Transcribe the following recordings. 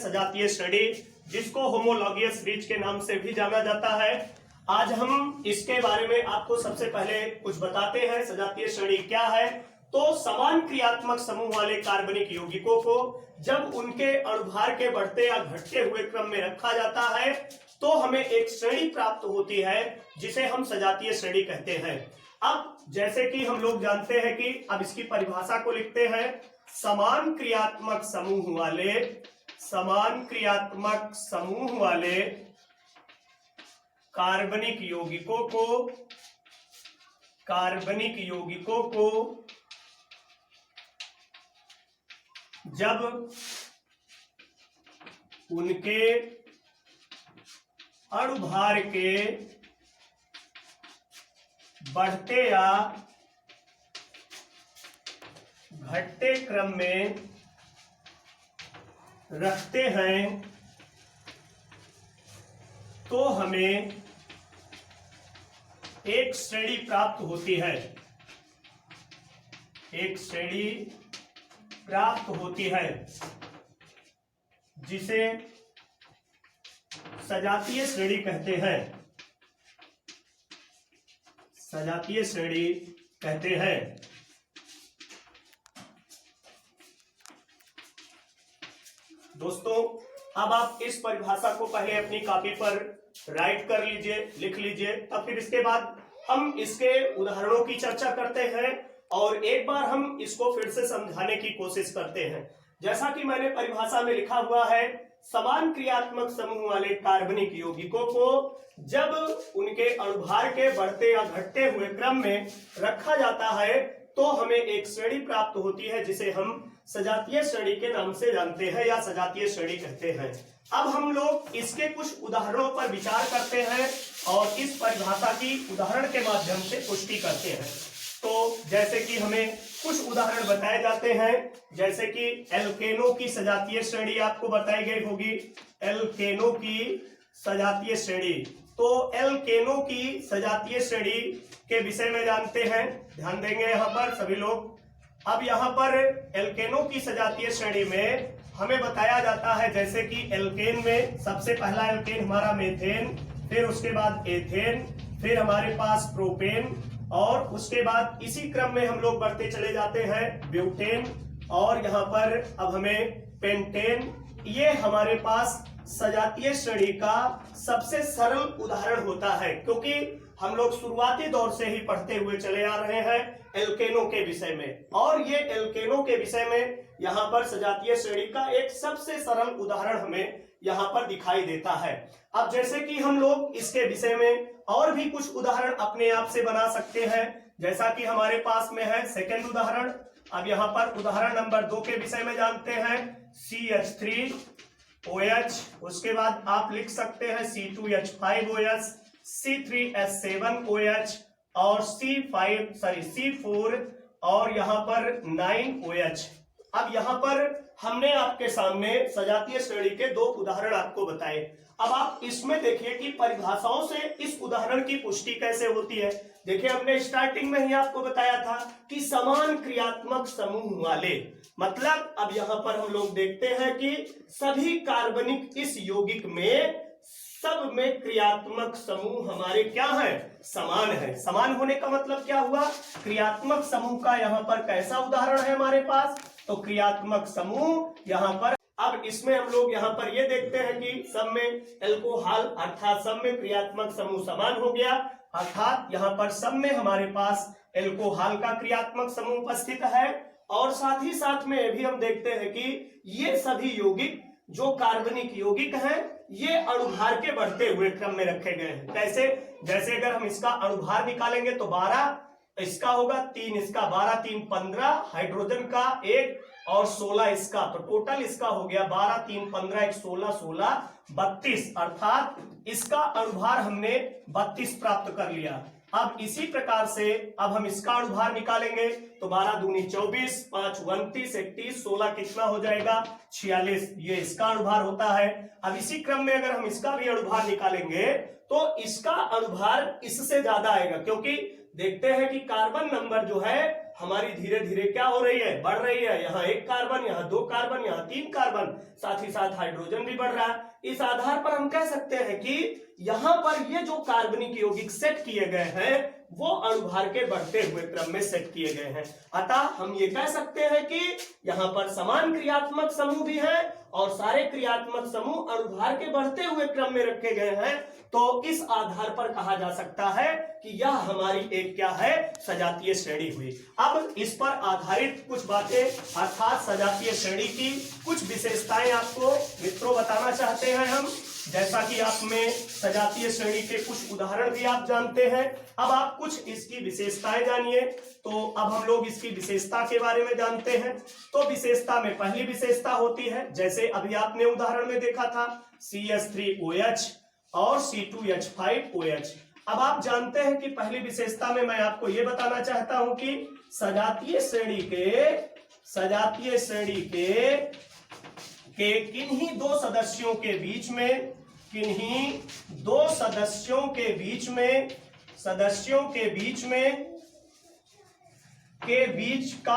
सजातीय श्रेणी, जिसको होमोलॉगियस ब्रिज के नाम से भी जाना जाता है। आज हम इसके बारे में आपको सबसे पहले कुछ बताते हैं। सजातीय श्रेणी क्या है? तो समान क्रियात्मक समूह वाले कार्बनिक यौगिकों को जब उनके अणुभार के बढ़ते या घटते हुए क्रम में रखा जाता है तो हमें एक श्रेणी प्राप्त होती है, जिसे हम सजातीय श्रेणी कहते हैं। अब जैसे कि हम लोग जानते हैं कि अब इसकी परिभाषा को लिखते हैं। समान क्रियात्मक समूह वाले कार्बनिक यौगिकों को जब उनके अणुभार के बढ़ते या घटते क्रम में रखते हैं तो हमें एक श्रेणी प्राप्त होती है। जिसे सजातीय श्रेणी कहते हैं। दोस्तों, अब आप इस परिभाषा को पहले अपनी कॉपी पर राइट कर लीजिए, लिख लीजिए, तब फिर इसके बाद हम इसके उदाहरणों की चर्चा करते हैं और एक बार हम इसको फिर से समझाने की कोशिश करते हैं। जैसा कि मैंने परिभाषा में लिखा हुआ है, समान क्रियात्मक समूह वाले कार्बनिक यौगिकों को जब उनके अणुभार के बढ़ते या घटते हुए क्रम में रखा जाता है तो हमें एक श्रेणी प्राप्त होती है, जिसे हम सजातीय श्रेणी के नाम से जानते हैं या सजातीय श्रेणी कहते हैं। अब हम लोग इसके कुछ उदाहरणों पर विचार करते हैं और इस परिभाषा की उदाहरण के माध्यम से पुष्टि करते हैं। तो जैसे कि हमें कुछ उदाहरण बताए जाते हैं, जैसे कि एल्केनो की सजातीय श्रेणी आपको बताई गई होगी। एल्केनो की सजातीय श्रेणी, तो एल्केनो की सजातीय श्रेणी के विषय में जानते हैं। ध्यान देंगे यहाँ पर सभी लोग। अब यहाँ पर एल्केनो की सजातीय श्रेणी में हमें बताया जाता है, जैसे कि एल्केन में सबसे पहला एल्केन हमारा मेथेन, फिर उसके बाद एथेन, फिर हमारे पास प्रोपेन, और उसके बाद इसी क्रम में हम लोग बढ़ते चले जाते हैं ब्यूटेन, और यहाँ पर अब हमें पेंटेन। ये हमारे पास सजातीय श्रेणी का सबसे सरल उदाहरण होता है, क्योंकि हम लोग शुरुआती दौर से ही पढ़ते हुए चले आ रहे हैं एल्केनो के विषय में, और ये एल्केनो के विषय में यहाँ पर सजातीय श्रेणी का एक सबसे सरल उदाहरण हमें यहाँ पर दिखाई देता है। अब जैसे कि हम लोग इसके विषय में और भी कुछ उदाहरण अपने आप से बना सकते हैं, जैसा कि हमारे पास में है सेकंड उदाहरण। अब यहाँ पर उदाहरण नंबर 2 के विषय में जानते हैं। CH3OH, उसके बाद आप लिख सकते हैं C2H5OH, C3H7OH और C4 और यहाँ पर 9OH। अब यहाँ पर हमने आपके सामने सजातीय श्रेणी के 2 उदाहरण आपको बताए। अब आप इसमें देखिए कि परिभाषाओं से इस उदाहरण की पुष्टि कैसे होती है। देखिए, हमने स्टार्टिंग में ही आपको बताया था कि समान क्रियात्मक समूह वाले, मतलब अब यहाँ पर हम लोग देखते हैं कि सभी कार्बनिक इस यौगिक में सब में क्रियात्मक समूह हमारे क्या है? समान है। समान होने का मतलब क्या हुआ? क्रियात्मक समूह का यहाँ पर कैसा उदाहरण है हमारे पास? तो क्रियात्मक समूह यहाँ पर, अब इसमें हम लोग यहाँ पर ये देखते हैं कि सब में एल्कोहल, अर्थात सब में क्रियात्मक समूह समान हो गया, अर्थात यहाँ पर सब में हमारे पास एल्कोहल का क्रियात्मक समूह उपस्थित है। और साथ ही साथ में ये भी हम देखते हैं कि ये सभी यौगिक जो कार्बनिक यौगिक हैं, ये अणुभार के बढ़ते हुए क्रम में रखे गए हैं। कैसे? जैसे अगर हम इसका अणुभार निकालेंगे तो 12 इसका होगा, 3 इसका, 12 3 15, हाइड्रोजन का 1 और 16 इसका, तो टोटल इसका हो गया 12 3 15 1 16 16 32, अर्थात इसका अणुभार हमने 32 प्राप्त कर लिया। अब इसी प्रकार से अब हम इसका अणुभार निकालेंगे तो 12 दूनी 24, 5 29, 31, 16 कितना हो जाएगा? 46, ये इसका अणुभार होता है। अब इसी क्रम में अगर हम इसका भी अणुभार निकालेंगे तो इसका अणुभार इससे ज्यादा आएगा, क्योंकि देखते हैं कि कार्बन नंबर जो है हमारी धीरे धीरे क्या हो रही है, बढ़ रही है। यहाँ 1 कार्बन, यहाँ 2 कार्बन, यहाँ 3 कार्बन, साथ ही साथ हाइड्रोजन भी बढ़ रहा है। इस आधार पर हम कह सकते हैं कि यहाँ पर ये जो कार्बनिक यौगिक सेट किए गए हैं वो अणुभार के बढ़ते हुए क्रम में सेट किए गए हैं। अतः हम ये कह सकते हैं कि यहाँ पर समान क्रियात्मक समूह भी है और सारे क्रियात्मक समूह अणुभार के बढ़ते हुए क्रम में रखे गए हैं। तो इस आधार पर कहा जा सकता है कि यह हमारी एक क्या है, सजातीय श्रेणी हुई। अब इस पर आधारित कुछ बातें अर्थात सजातीय श्रेणी की कुछ विशेषताएं आपको मित्रों बताना चाहते हैं हम। जैसा कि आप में सजातीय श्रेणी के कुछ उदाहरण भी आप जानते हैं, अब आप कुछ इसकी विशेषताएं जानिए। तो अब हम लोग इसकी विशेषता के बारे में जानते हैं। तो विशेषता में पहली विशेषता होती है, जैसे अभी आपने उदाहरण में देखा था, CH3OH और C2H5OH। अब आप जानते हैं कि पहली विशेषता में मैं आपको यह बताना चाहता हूं कि सजातीय श्रेणी के किन्हीं दो सदस्यों के बीच में के बीच का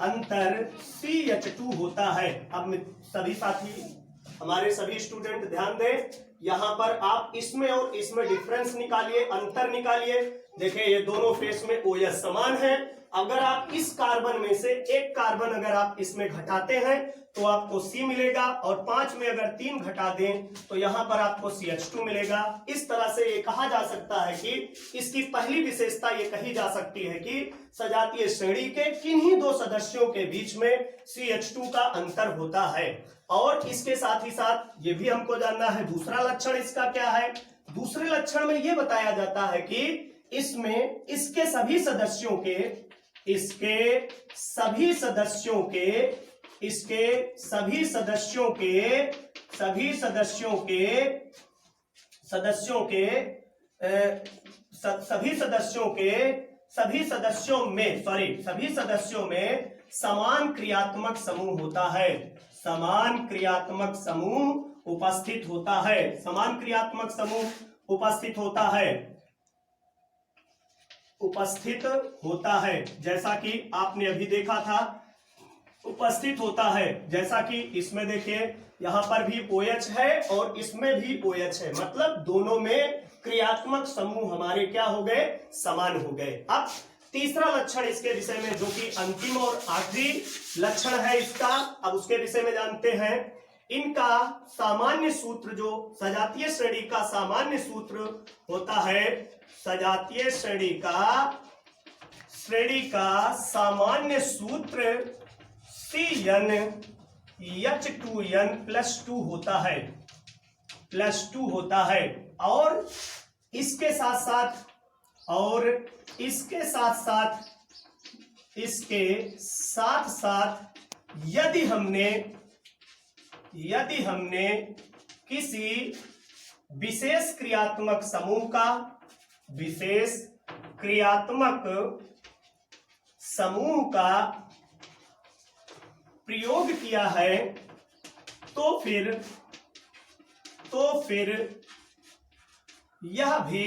अंतर CH2 होता है। अब सभी साथी, हमारे सभी स्टूडेंट ध्यान दें, यहां पर आप इसमें और इसमें डिफरेंस निकालिए, अंतर निकालिए। देखिए ये दोनों फेस में OH समान है। अगर आप इस कार्बन में से एक कार्बन अगर आप इसमें घटाते हैं तो आपको C मिलेगा, और 5 में अगर 3 घटा दें तो यहां पर आपको CH2 मिलेगा। इस तरह से ये कहा जा सकता है कि इसकी पहली विशेषता ये कही जा सकती है कि सजातीय श्रेणी के किन्हीं दो सदस्यों के बीच में CH2 का अंतर होता है। और इसके साथ ही साथ ये भी हमको जानना है दूसरा लक्षण इसका क्या है। दूसरे लक्षण में ये बताया जाता है कि इसमें इसके सभी सदस्यों में समान क्रियात्मक समूह होता है, समान क्रियात्मक समूह उपस्थित होता है, समान क्रियात्मक समूह उपस्थित होता है, जैसा कि आपने अभी देखा था, उपस्थित होता है। जैसा कि इसमें देखिए यहां पर भी OH है और इसमें भी OH है, मतलब दोनों में क्रियात्मक समूह हमारे क्या हो गए, समान हो गए। अब तीसरा लक्षण इसके विषय में, जो कि अंतिम और आखिरी लक्षण है इसका, अब उसके विषय में जानते हैं। इनका सामान्य सूत्र, जो सजातीय श्रेणी का सामान्य सूत्र होता है, सजातीय श्रेणी का सामान्य सूत्र CnH2n+2 होता है। और इसके साथ साथ यदि हमने किसी विशेष क्रियात्मक समूह का प्रयोग किया है तो फिर यह भी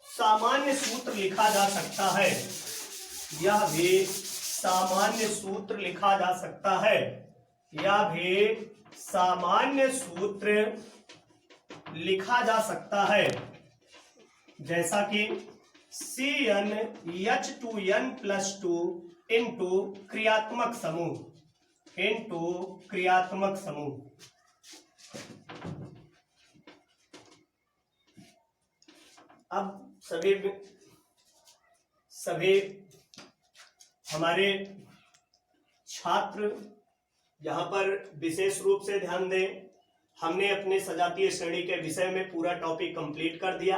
सामान्य सूत्र लिखा जा सकता है, यह भी सामान्य सूत्र लिखा जा सकता है, यह भी सामान्य सूत्र लिखा जा सकता है। जैसा कि CnH2n+2 इंटू क्रियात्मक समूह। अब सभी हमारे छात्र यहाँ पर विशेष रूप से ध्यान दें। हमने अपने सजातीय श्रेणी के विषय में पूरा टॉपिक कंप्लीट कर दिया।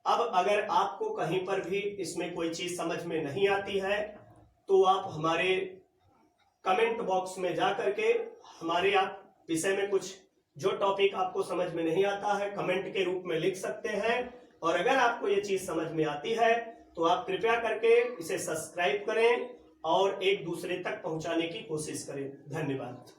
अब अगर आपको कहीं पर भी इसमें कोई चीज समझ में नहीं आती है तो आप हमारे कमेंट बॉक्स में जा करके हमारे आप विषय में कुछ जो टॉपिक आपको समझ में नहीं आता है कमेंट के रूप में लिख सकते हैं। और अगर आपको ये चीज समझ में आती है तो आप कृपया करके इसे सब्सक्राइब करें और एक दूसरे तक पहुंचाने की कोशिश करें। धन्यवाद।